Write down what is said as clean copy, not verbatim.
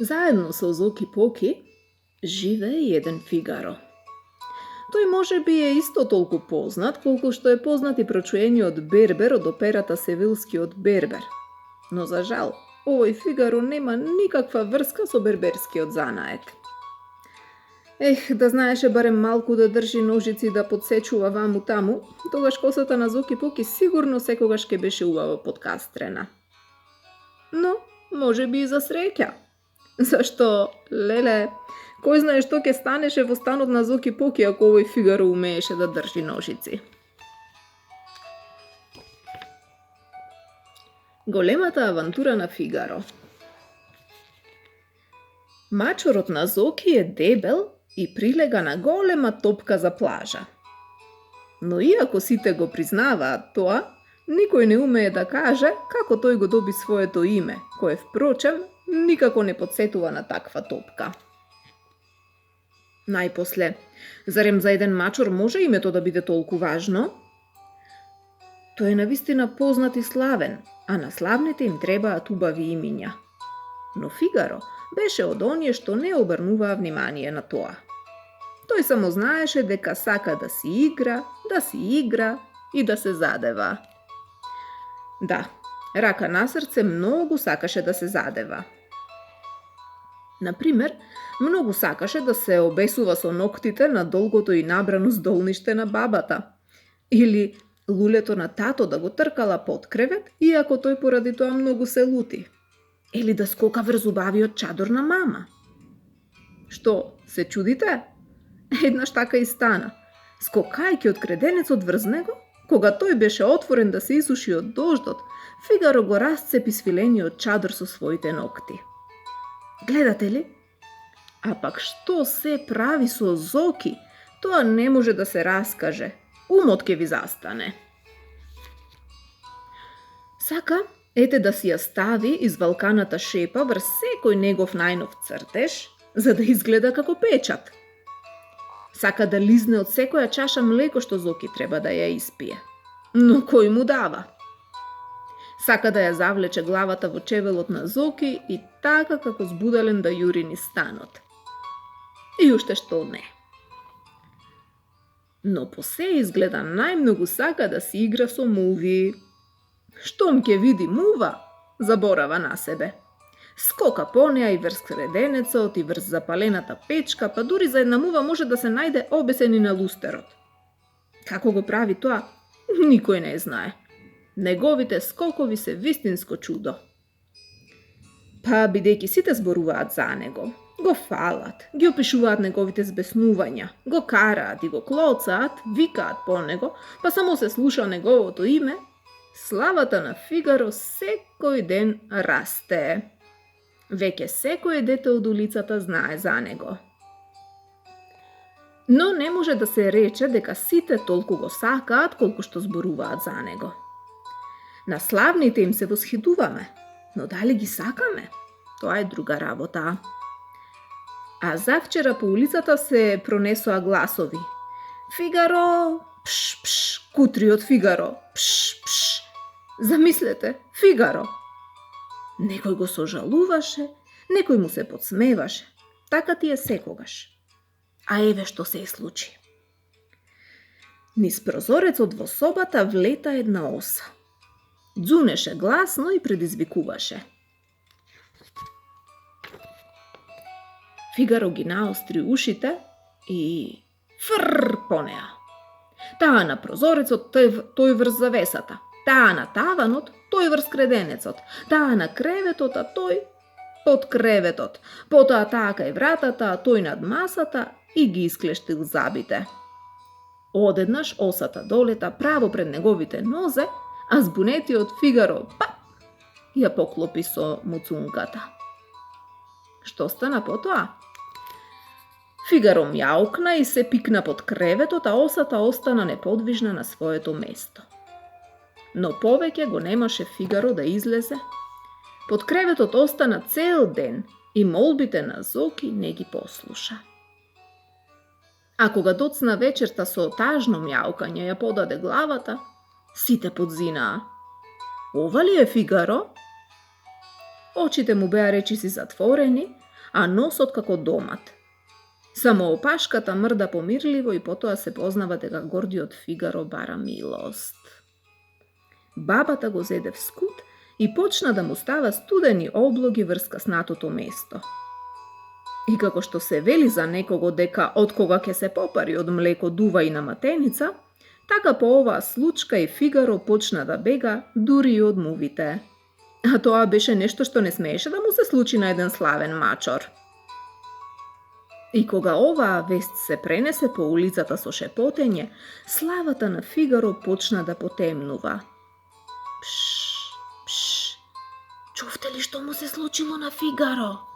Заедно со Зоки Поки живее еден Фигаро. Тој може би е исто толку познат, колку што е познат и прочуениот Бербер од операта Севилскиот Бербер. Но за жал, овој Фигаро нема никаква врска со берберскиот занает. Да знаеше барем малку да држи ножици и да подсечува ваму таму, тогаш косата на Зоки Поки сигурно секогаш ке беше убаво подкастрена. Но, може би и за среќа. Зашто, леле, кој знае што ќе станеше во станот на Зоки Поки ако овој Фигаро умееше да држи ножици. Големата авантура на Фигаро. Мачорот на Зоки е дебел и прилега на голема топка за плажа. Но иако сите го признаваат тоа, никој не умее да каже како тој го доби своето име, кое впрочем никако не подсетува на таква топка. Најпосле, зарем за еден мачор може името да биде толку важно? Тој е навистина познат и славен, а на славните им требаат убави имиња. Но Фигаро беше од оние што не обрнуваа внимание на тоа. Тој само знаеше дека сака да си игра и да се задева. Да, рака на срце многу сакаше да се задева. Например, многу сакаше да се обесува со ноктите на долгото и набрано здолниште на бабата. Или лулето на тато да го тркала под кревет, иако тој поради тоа многу се лути. Или да скока врз убавиот чадор на мама. Што, се чудите? Еднаш така и стана. Скокајќи од креденецот врз него, кога тој беше отворен да се исуши од дождот, Фигаро го расцепи свилениот чадор со своите ногти. Гледате ли? А пак што се прави со Зоки, тоа не може да се раскаже. Умот ке ви застане. Сака, ете да си ја стави извалканата шепа врз секој негов најнов цртеж, за да изгледа како печат. Сака да лизне од секоја чаша млеко што Зоки треба да ја испие. Но кој му дава? Сака да ја завлече главата во чевелот на Зоки и така како збудален да јури низ станот. И уште што не. Но по се изгледа најмногу сака да си игра со Муви. Штом ќе види Мува, заборава на себе. Скока по неа и врз креденецот и врз запалената печка, па дури за една Мува може да се најде обесен и на лустерот. Како го прави тоа? Никој не знае. Неговите скокови се вистинско чудо. Па бидејќи сите зборуваат за него, го фалат, ги опишуваат неговите збеснувања, го караат и го клоцаат, викаат по него, па само се слуша неговото име, славата на Фигаро секој ден расте. Веќе секој дете од улицата знае за него. Но не може да се рече дека сите толку го сакаат колку што зборуваат за него. На славните им се восхитуваме, но дали ги сакаме? Тоа е друга работа. А завчера по улицата се пронесоа гласови. Фигаро, пш, пш, кутриот Фигаро, пш, пш. Замислете, Фигаро. Некој го сожалуваше, некој му се подсмеваше. Така ти е секогаш. А еве што се случи. Низ прозорецот во собата влета една оса. Дзунеше гласно и предизвикуваше. Фигаро ги наостри ушите и фрр по неа. Таа на прозорецот, тој врз завесата. Таа на таванот, тој врз креденецот. Таа на креветот, а тој под креветот. Потоа таа кај вратата, а тој над масата и ги исклештил забите. Одеднаш осата долета право пред неговите нозе, а збунетиот Фигаро пап ја поклопи со муцунката. Што стана потоа? Фигаро мјаукна и се пикна под креветот, а осата остана неподвижна на своето место. Но повеќе го немаше Фигаро да излезе. Под креветот остана цел ден и молбите на Зоки не ги послуша. А кога доцна вечерта со тажно мјаукање ја подаде главата, сите подзинаа. Ова ли е Фигаро? Очите му беа речиси затворени, а носот како домат. Само опашката мрда помирливо и потоа се познава дека гордиот Фигаро бара милост. Бабата го зеде в скут и почна да му става студени облоги врз каснатото место. И како што се вели за некого дека од кога ќе се попари од млеко дува и на матеница, така по оваа случка и Фигаро почна да бега дури и од мувите. А тоа беше нешто што не смееше да му се случи на еден славен мачор. И кога оваа вест се пренесе по улицата со шепотење, славата на Фигаро почна да потемнува. Пш, пш, чувте ли што му се случило на Фигаро?